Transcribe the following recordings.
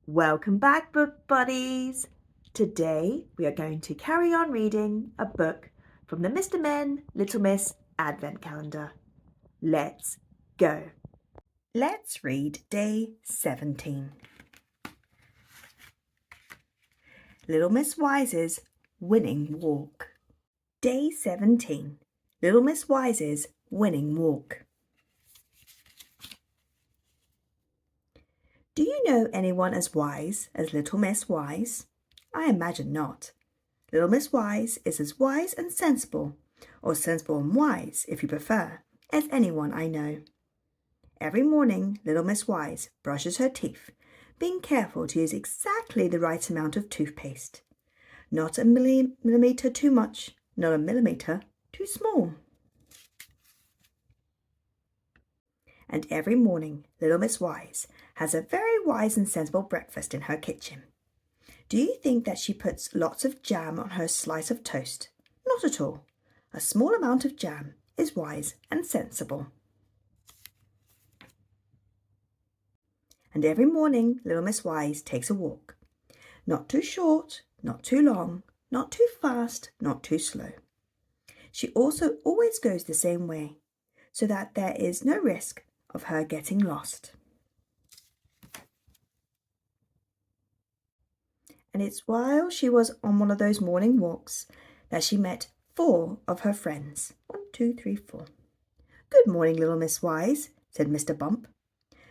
Welcome back, book buddies! Today we are going to carry on reading a book from the Mr. Men, Little Miss Advent Calendar. Let's go! Let's read day 17. Little Miss Wise's Winning Walk. Day 17. Little Miss Wise's Winning Walk. Do you know anyone as wise as Little Miss Wise? I imagine not. Little Miss Wise is as wise and sensible, or sensible and wise if you prefer, as anyone I know. Every morning, Little Miss Wise brushes her teeth, being careful to use exactly the right amount of toothpaste. Not a millimetre too much, not a millimetre too small. And every morning, Little Miss Wise has a very wise and sensible breakfast in her kitchen. Do you think that she puts lots of jam on her slice of toast? Not at all. A small amount of jam is wise and sensible. And every morning, Little Miss Wise takes a walk. Not too short, not too long, not too fast, not too slow. She also always goes the same way, so that there is no risk of her getting lost. And it's while she was on one of those morning walks that she met 4 of her friends. 1, 2, 3, 4. Good morning, Little Miss Wise, said Mr. Bump.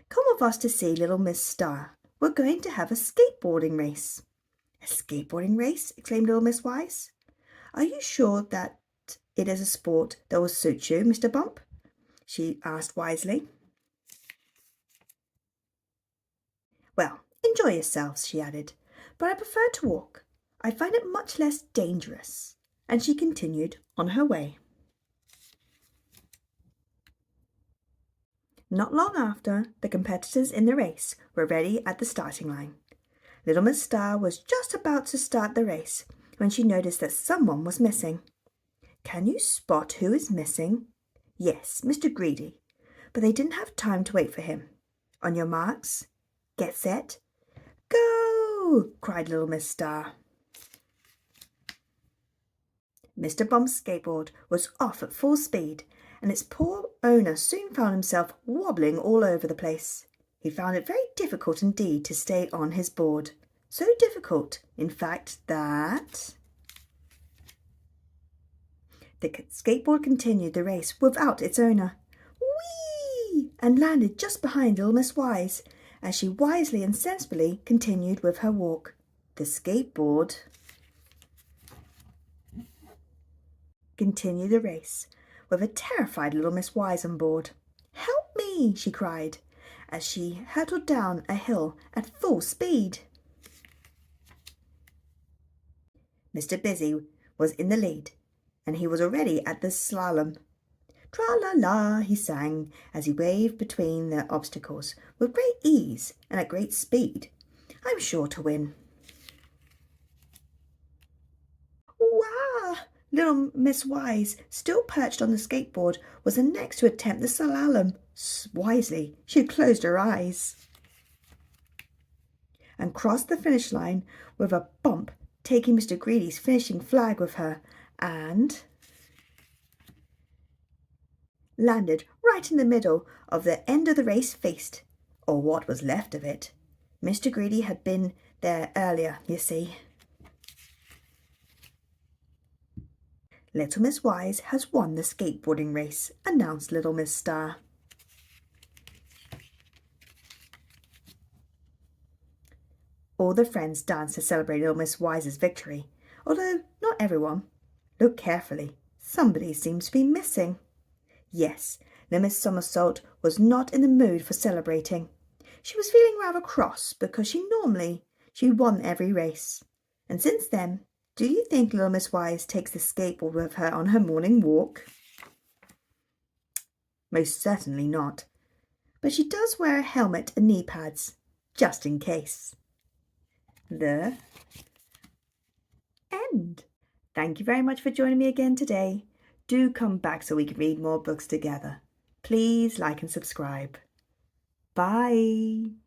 Come with us to see Little Miss Star. We're going to have a skateboarding race. A skateboarding race? Exclaimed Little Miss Wise. Are you sure that it is a sport that will suit you, Mr. Bump? She asked wisely. Well, enjoy yourselves, she added, but I prefer to walk. I find it much less dangerous. And she continued on her way. Not long after, the competitors in the race were ready at the starting line. Little Miss Star was just about to start the race when she noticed that someone was missing. Can you spot who is missing? Yes, Mr. Greedy. But they didn't have time to wait for him. On your marks, get set, go! Cried Little Miss Star. Mr. Bump's skateboard was off at full speed, and its poor owner soon found himself wobbling all over the place. He found it very difficult indeed to stay on his board. So difficult, in fact, that the skateboard continued the race without its owner. Whee! And landed just behind Little Miss Wise, as she wisely and sensibly continued with her walk. The skateboard continued the race, with a terrified Little Miss Wise on board. Help me, she cried, as she hurtled down a hill at full speed. Mr. Busy was in the lead, and he was already at the slalom. Tra-la-la, he sang, as he waved between the obstacles with great ease and at great speed. I'm sure to win. Wah! Little Miss Wise, still perched on the skateboard, was the next to attempt the slalom. Wisely, she had closed her eyes and crossed the finish line with a bump, taking Mr. Greedy's finishing flag with her, and landed right in the middle of the end of the race faced, or what was left of it. Mr. Greedy had been there earlier, you see. Little Miss Wise has won the skateboarding race, announced Little Miss Star. All the friends danced to celebrate Little Miss Wise's victory, although not everyone. Look carefully. Somebody seems to be missing. Yes, Little Miss Somersault was not in the mood for celebrating. She was feeling rather cross because she won every race. And since then, do you think Little Miss Wise takes the skateboard with her on her morning walk? Most certainly not. But she does wear a helmet and knee pads, just in case. The end. Thank you very much for joining me again today. Do come back so we can read more books together. Please like and subscribe. Bye.